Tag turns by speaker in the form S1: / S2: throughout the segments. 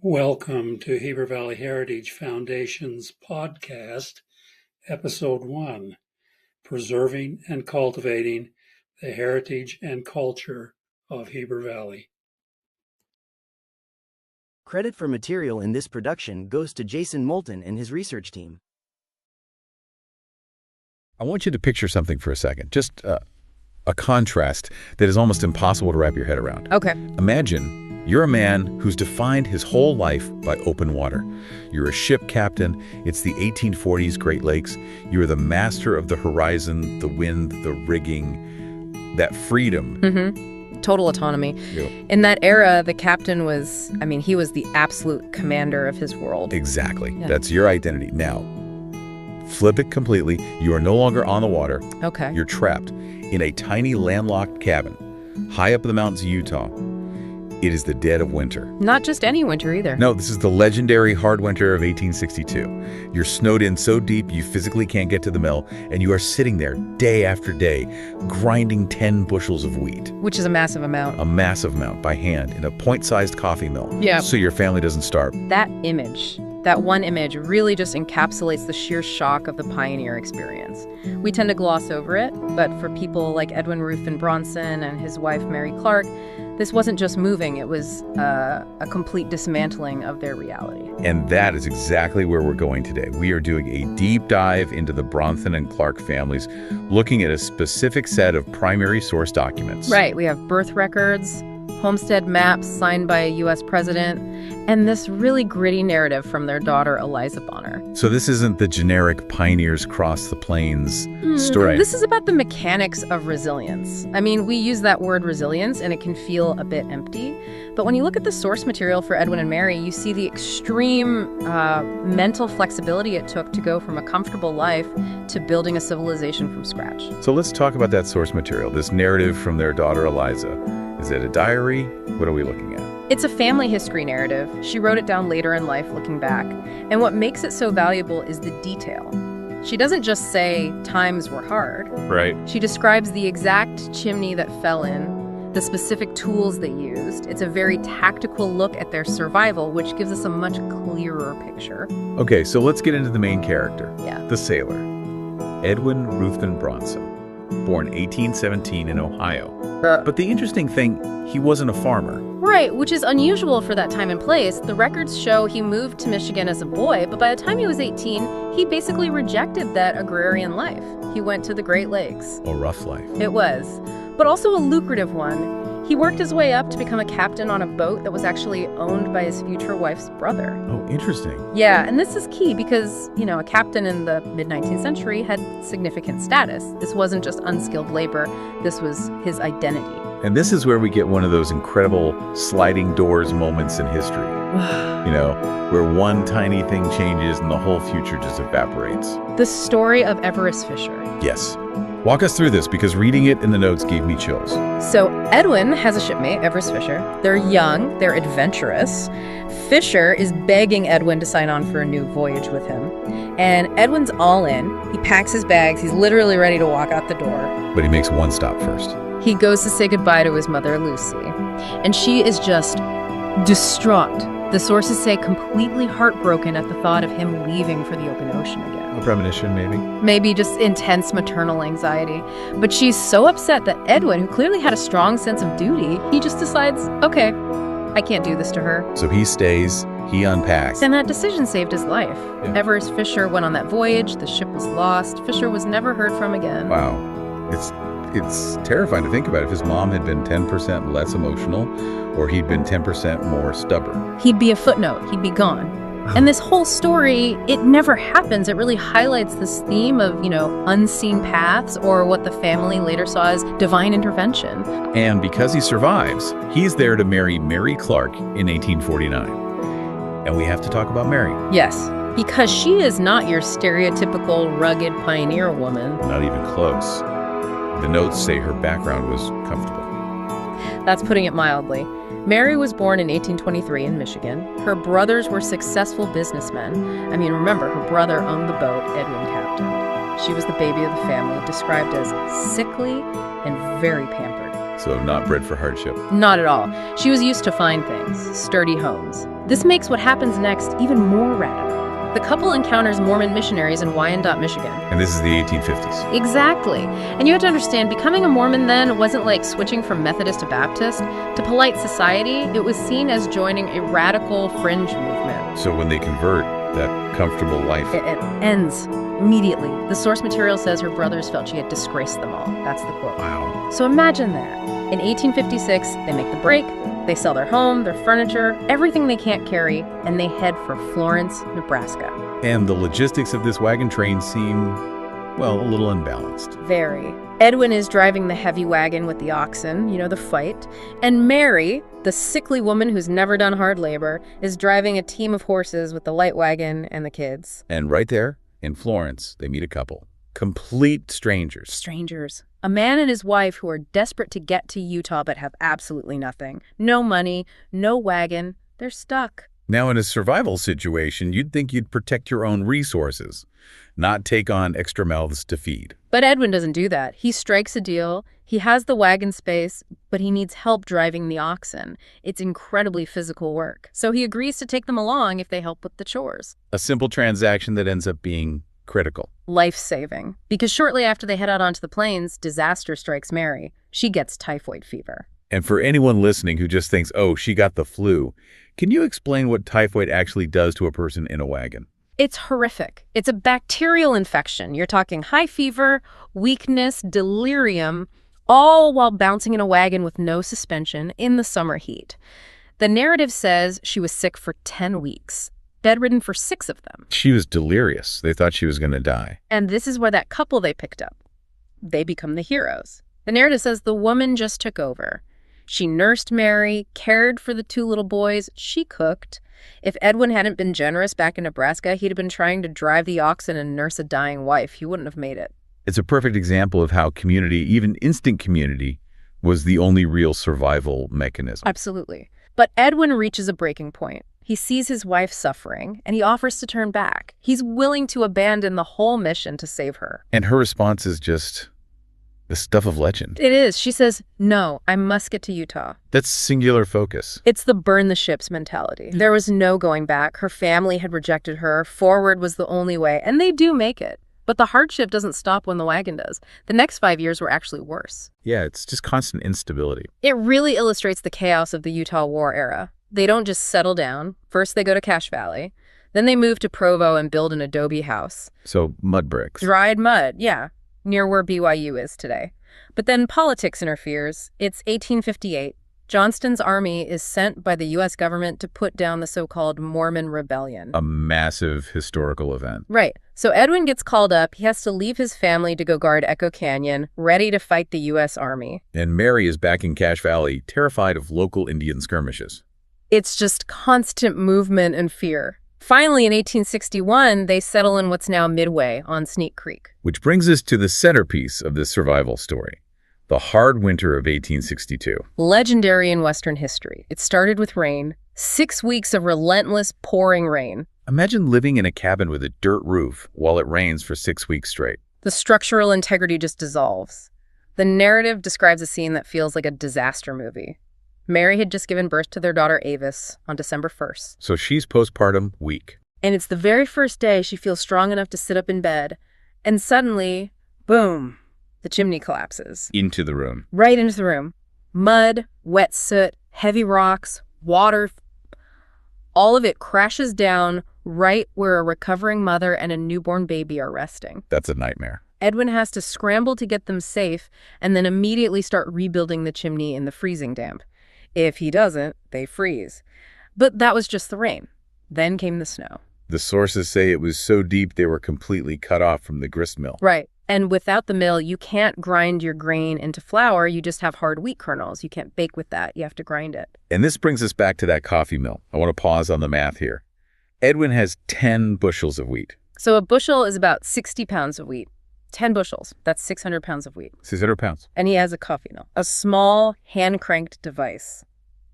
S1: Welcome to Heber Valley Heritage Foundation's podcast, Episode 1, Preserving and Cultivating the Heritage and Culture of Heber Valley.
S2: Credit for material in this production goes to Jason Moulton and his research team.
S3: I want you to picture something for a second, just a contrast that is almost impossible to wrap your head around.
S4: Okay.
S3: Imagine you're a man who's defined his whole life by open water. You're a ship captain. It's the 1840s Great Lakes. You're the master of the horizon, the wind, the rigging, that freedom.
S4: Total autonomy.
S3: Yeah.
S4: In that era, the captain was, he was the absolute commander of his world.
S3: Exactly.
S4: Yeah.
S3: That's your identity. Now, flip it completely. You are no longer on the water.
S4: Okay.
S3: You're trapped in a tiny landlocked cabin high up in the mountains of Utah. It is the dead of winter.
S4: Not just any winter either.
S3: No, this is the legendary hard winter of 1862. You're snowed in so deep you physically can't get to the mill, and you are sitting there day after day, grinding 10 bushels of wheat.
S4: Which is a massive amount.
S3: A massive amount by hand in a point-sized coffee mill.
S4: Yeah.
S3: So your family doesn't starve.
S4: That image, that one image, really just encapsulates the sheer shock of the pioneer experience. We tend to gloss over it, but for people like Edwin Ruthven Bronson and his wife Mary Clark, this wasn't just moving, it was a complete dismantling of their reality.
S3: And that is exactly where we're going today. We are doing a deep dive into the Bronson and Clark families, looking at a specific set of primary source documents.
S4: Right, we have birth records, homestead maps signed by a U.S. president, and this really gritty narrative from their daughter, Eliza Bonner.
S3: So this isn't the generic pioneers cross the plains story.
S4: This is about the mechanics of resilience. We use that word resilience, and it can feel a bit empty. But when you look at the source material for Edwin and Mary, you see the extreme mental flexibility it took to go from a comfortable life to building a civilization from scratch.
S3: So let's talk about that source material, this narrative from their daughter, Eliza. Is it a diary? What are we looking at?
S4: It's a family history narrative. She wrote it down later in life looking back. And what makes it so valuable is the detail. She doesn't just say times were hard.
S3: Right.
S4: She describes the exact chimney that fell in, the specific tools they used. It's a very tactical look at their survival, which gives us a much clearer picture.
S3: Okay, so let's get into the main character.
S4: Yeah.
S3: The sailor, Edwin Ruthven Bronson, born 1817 in Ohio. But the interesting thing, he wasn't a farmer.
S4: Right, which is unusual for that time and place. The records show he moved to Michigan as a boy, but by the time he was 18, he basically rejected that agrarian life. He went to the Great Lakes.
S3: A rough life.
S4: It was, but also a lucrative one. He worked his way up to become a captain on a boat that was actually owned by his future wife's brother.
S3: Oh, interesting.
S4: Yeah, and this is key because, a captain in the mid-19th century had significant status. This wasn't just unskilled labor, this was his identity.
S3: And this is where we get one of those incredible sliding doors moments in history. Where one tiny thing changes and the whole future just evaporates.
S4: The story of Everest Fisher.
S3: Yes. Walk us through this, because reading it in the notes gave me chills.
S4: So Edwin has a shipmate, Everest Fisher. They're young, they're adventurous. Fisher is begging Edwin to sign on for a new voyage with him. And Edwin's all in. He packs his bags, he's literally ready to walk out the door.
S3: But he makes one stop first.
S4: He goes to say goodbye to his mother, Lucy. And she is just distraught. The sources say completely heartbroken at the thought of him leaving for the open ocean again.
S3: A premonition, maybe?
S4: Maybe just intense maternal anxiety. But she's so upset that Edwin, who clearly had a strong sense of duty, he just decides, okay, I can't do this to her.
S3: So he stays, he unpacks.
S4: And that decision saved his life.
S3: Yeah.
S4: Everest Fisher went on that voyage, the ship was lost, Fisher was never heard from again.
S3: Wow. It's terrifying to think about if his mom had been 10% less emotional or he'd been 10% more stubborn.
S4: He'd be a footnote, he'd be gone. And this whole story, it never happens. It really highlights this theme of, unseen paths, or what the family later saw as divine intervention.
S3: And because he survives, he's there to marry Mary Clark in 1849. And we have to talk about Mary.
S4: Yes, because she is not your stereotypical rugged pioneer woman.
S3: Not even close. The notes say her background was comfortable.
S4: That's putting it mildly. Mary was born in 1823 in Michigan. Her brothers were successful businessmen. Remember, her brother owned the boat Edwin captained. She was the baby of the family, described as sickly and very pampered.
S3: So not bred for hardship.
S4: Not at all. She was used to fine things, sturdy homes. This makes what happens next even more radical. The couple encounters Mormon missionaries in Wyandotte, Michigan.
S3: And this is the 1850s.
S4: Exactly. And you have to understand, becoming a Mormon then wasn't like switching from Methodist to Baptist. To polite society, it was seen as joining a radical fringe movement.
S3: So when they convert, that comfortable life...
S4: It ends immediately. The source material says her brothers felt she had disgraced them all. That's the quote.
S3: Wow.
S4: So imagine that. In 1856, they make the break. They sell their home, their furniture, everything they can't carry, and they head for Florence, Nebraska.
S3: And the logistics of this wagon train seem, well, a little unbalanced.
S4: Very. Edwin is driving the heavy wagon with the oxen, you know, the fight. And Mary, the sickly woman who's never done hard labor, is driving a team of horses with the light wagon and the kids.
S3: And right there, in Florence, they meet a couple. Complete strangers.
S4: Strangers. A man and his wife who are desperate to get to Utah but have absolutely nothing. No money, no wagon. They're stuck.
S3: Now, in a survival situation, you'd think you'd protect your own resources, not take on extra mouths to feed.
S4: But Edwin doesn't do that. He strikes a deal. He has the wagon space, but he needs help driving the oxen. It's incredibly physical work. So he agrees to take them along if they help with the chores.
S3: A simple transaction that ends up being critical.
S4: Life-saving. Because shortly after they head out onto the plains, disaster strikes Mary. She gets typhoid fever.
S3: And for anyone listening who just thinks, oh, she got the flu, can you explain what typhoid actually does to a person in a wagon?
S4: It's horrific. It's a bacterial infection. You're talking high fever, weakness, delirium, all while bouncing in a wagon with no suspension in the summer heat. The narrative says she was sick for 10 weeks. Bedridden for 6 of them.
S3: She was delirious. They thought she was going to die.
S4: And this is where that couple they picked up, they become the heroes. The narrative says the woman just took over. She nursed Mary, cared for the 2 little boys, she cooked. If Edwin hadn't been generous back in Nebraska, he'd have been trying to drive the oxen and nurse a dying wife. He wouldn't have made it.
S3: It's a perfect example of how community, even instant community, was the only real survival mechanism.
S4: Absolutely. But Edwin reaches a breaking point. He sees his wife suffering, and he offers to turn back. He's willing to abandon the whole mission to save her.
S3: And her response is just the stuff of legend.
S4: It is. She says, no, I must get to Utah.
S3: That's singular focus.
S4: It's the burn the ships mentality. There was no going back. Her family had rejected her. Forward was the only way, and they do make it. But the hardship doesn't stop when the wagon does. The next 5 years were actually worse.
S3: Yeah, it's just constant instability.
S4: It really illustrates the chaos of the Utah War era. They don't just settle down. First, they go to Cache Valley. Then they move to Provo and build an adobe house.
S3: So mud bricks.
S4: Dried mud, yeah, near where BYU is today. But then politics interferes. It's 1858. Johnston's army is sent by the U.S. government to put down the so-called Mormon Rebellion.
S3: A massive historical event.
S4: Right. So Edwin gets called up. He has to leave his family to go guard Echo Canyon, ready to fight the U.S. Army.
S3: And Mary is back in Cache Valley, terrified of local Indian skirmishes.
S4: It's just constant movement and fear. Finally, in 1861, they settle in what's now Midway on Sneak Creek.
S3: Which brings us to the centerpiece of this survival story, the hard winter of 1862.
S4: Legendary in Western history. It started with rain, 6 weeks of relentless pouring rain.
S3: Imagine living in a cabin with a dirt roof while it rains for 6 weeks straight.
S4: The structural integrity just dissolves. The narrative describes a scene that feels like a disaster movie. Mary had just given birth to their daughter Avis on December 1st.
S3: So she's postpartum weak.
S4: And it's the very first day she feels strong enough to sit up in bed. And suddenly, boom, the chimney collapses.
S3: Into the room.
S4: Right into the room. Mud, wet soot, heavy rocks, water. All of it crashes down right where a recovering mother and a newborn baby are resting.
S3: That's a nightmare.
S4: Edwin has to scramble to get them safe and then immediately start rebuilding the chimney in the freezing damp. If he doesn't, they freeze. But that was just the rain. Then came the snow.
S3: The sources say it was so deep they were completely cut off from the grist mill.
S4: Right. And without the mill, you can't grind your grain into flour. You just have hard wheat kernels. You can't bake with that. You have to grind it.
S3: And this brings us back to that coffee mill. I want to pause on the math here. Edwin has 10 bushels of wheat.
S4: So a bushel is about 60 pounds of wheat. 10 bushels. That's 600 pounds of wheat.
S3: 600 pounds.
S4: And he has a coffee mill. A small hand-cranked device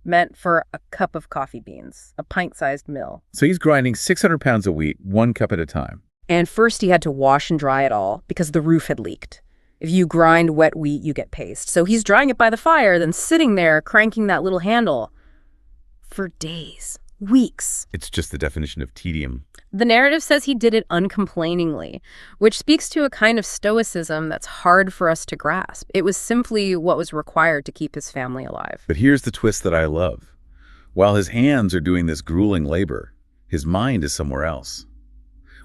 S4: meant for a cup of coffee beans. A pint-sized mill.
S3: So he's grinding 600 pounds of wheat, 1 cup at a time.
S4: And first he had to wash and dry it all because the roof had leaked. If you grind wet wheat, you get paste. So he's drying it by the fire, then sitting there cranking that little handle for days, weeks.
S3: It's just the definition of tedium.
S4: The narrative says he did it uncomplainingly, which speaks to a kind of stoicism that's hard for us to grasp. It was simply what was required to keep his family alive.
S3: But here's the twist that I love. While his hands are doing this grueling labor, his mind is somewhere else.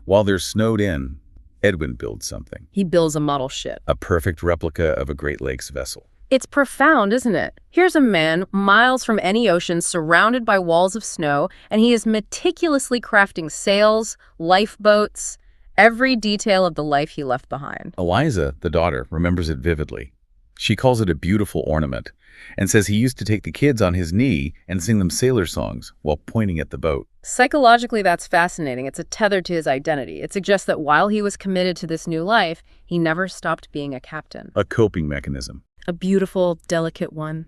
S3: While they're snowed in, Edwin builds something.
S4: He builds a model ship.
S3: A perfect replica of a Great Lakes vessel.
S4: It's profound, isn't it? Here's a man miles from any ocean, surrounded by walls of snow, and he is meticulously crafting sails, lifeboats, every detail of the life he left behind.
S3: Eliza, the daughter, remembers it vividly. She calls it a beautiful ornament and says he used to take the kids on his knee and sing them sailor songs while pointing at the boat.
S4: Psychologically, that's fascinating. It's a tether to his identity. It suggests that while he was committed to this new life, he never stopped being a captain.
S3: A coping mechanism.
S4: A beautiful, delicate one.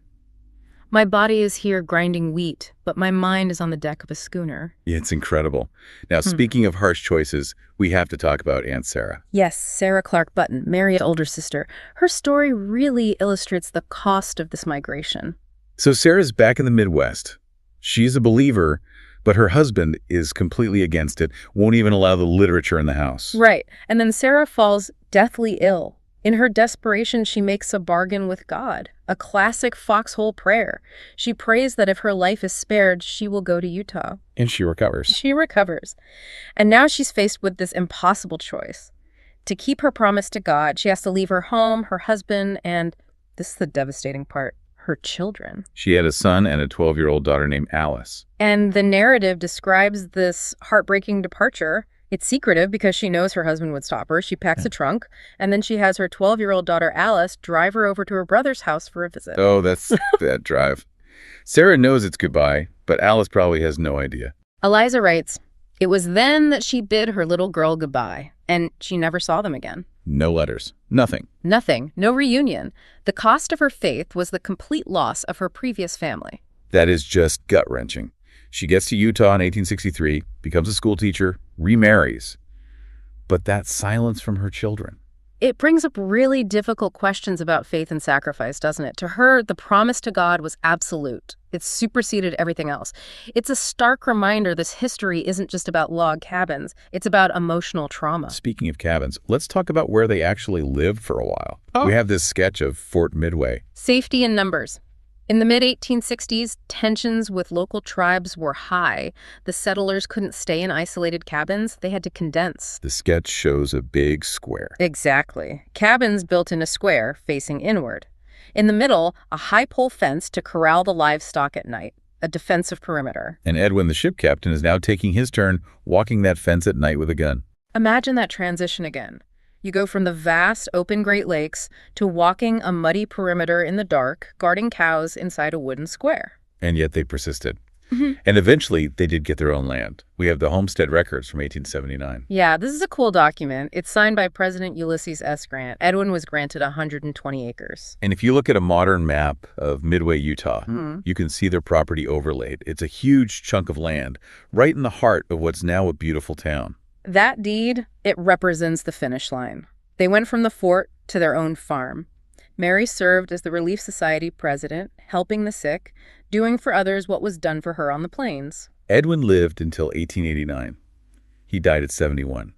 S4: My body is here grinding wheat, but my mind is on the deck of a schooner.
S3: Yeah, it's incredible. Now, speaking of harsh choices, we have to talk about Aunt Sarah.
S4: Yes, Sarah Clark Button, Mary's older sister. Her story really illustrates the cost of this migration.
S3: So Sarah's back in the Midwest. She's a believer, but her husband is completely against it, won't even allow the literature in the house.
S4: Right. And then Sarah falls deathly ill. In her desperation, she makes a bargain with God, a classic foxhole prayer. She prays that if her life is spared, she will go to Utah.
S3: And she recovers.
S4: She recovers. And now she's faced with this impossible choice. To keep her promise to God, she has to leave her home, her husband, and this is the devastating part, her children.
S3: She had a son and a 12-year-old daughter named Alice.
S4: And the narrative describes this heartbreaking departure. It's secretive because she knows her husband would stop her. She packs a trunk, and then she has her 12-year-old daughter, Alice, drive her over to her brother's house for a visit.
S3: Oh, that's that drive. Sarah knows it's goodbye, but Alice probably has no idea.
S4: Eliza writes, "It was then that she bid her little girl goodbye, and she never saw them again.
S3: No letters. Nothing.
S4: Nothing. No reunion. The cost of her faith was the complete loss of her previous family."
S3: That is just gut-wrenching. She gets to Utah in 1863, becomes a school teacher, remarries. But that silence from her children.
S4: It brings up really difficult questions about faith and sacrifice, doesn't it? To her, the promise to God was absolute. It superseded everything else. It's a stark reminder this history isn't just about log cabins. It's about emotional trauma.
S3: Speaking of cabins, let's talk about where they actually lived for a while. We have this sketch of Fort Midway.
S4: Safety in numbers. In the mid-1860s, tensions with local tribes were high. The settlers couldn't stay in isolated cabins. They had to condense.
S3: The sketch shows a big square.
S4: Exactly. Cabins built in a square facing inward. In the middle, a high pole fence to corral the livestock at night, a defensive perimeter.
S3: And Edwin, the ship captain, is now taking his turn walking that fence at night with a gun.
S4: Imagine that transition again. You go from the vast, open Great Lakes to walking a muddy perimeter in the dark, guarding cows inside a wooden square.
S3: And yet they persisted. And eventually, they did get their own land. We have the Homestead Records from 1879.
S4: Yeah, this is a cool document. It's signed by President Ulysses S. Grant. Edwin was granted 120 acres.
S3: And if you look at a modern map of Midway, Utah, you can see their property overlaid. It's a huge chunk of land right in the heart of what's now a beautiful town.
S4: That deed, it represents the finish line. They went from the fort to their own farm. Mary served as the Relief Society president, helping the sick, doing for others what was done for her on the plains.
S3: Edwin lived until 1889. He died at 71.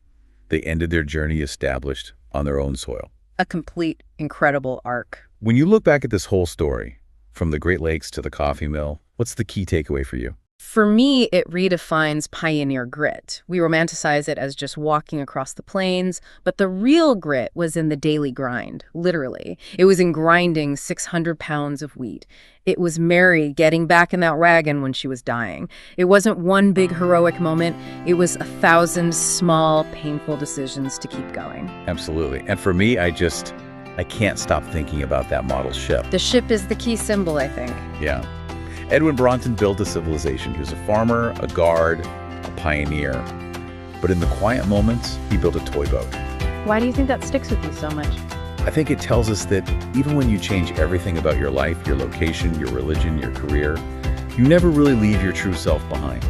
S3: They ended their journey established on their own soil.
S4: A complete, incredible arc.
S3: When you look back at this whole story, from the Great Lakes to the coffee mill, what's the key takeaway for you?
S4: For me, it redefines pioneer grit. We romanticize it as just walking across the plains, but the real grit was in the daily grind, literally. It was in grinding 600 pounds of wheat. It was Mary getting back in that wagon when she was dying. It wasn't one big heroic moment. It was 1,000 small, painful decisions to keep going.
S3: Absolutely. And for me, I can't stop thinking about that model ship.
S4: The ship is the key symbol, I think.
S3: Yeah. Edwin Bronson built a civilization. He was a farmer, a guard, a pioneer. But in the quiet moments, he built a toy boat.
S4: Why do you think that sticks with you so much?
S3: I think it tells us that even when you change everything about your life, your location, your religion, your career, you never really leave your true self behind.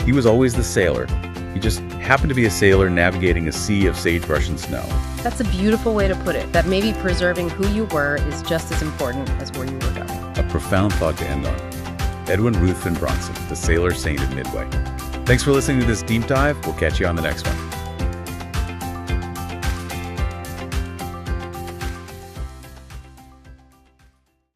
S3: He was always the sailor, He just happened to be a sailor navigating a sea of sagebrush and snow.
S4: That's a beautiful way to put it, that maybe preserving who you were is just as important as where you were going.
S3: A profound thought to end on. Edwin Ruthven Bronson, the sailor saint of Midway. Thanks for listening to this deep dive. We'll catch you on the next one.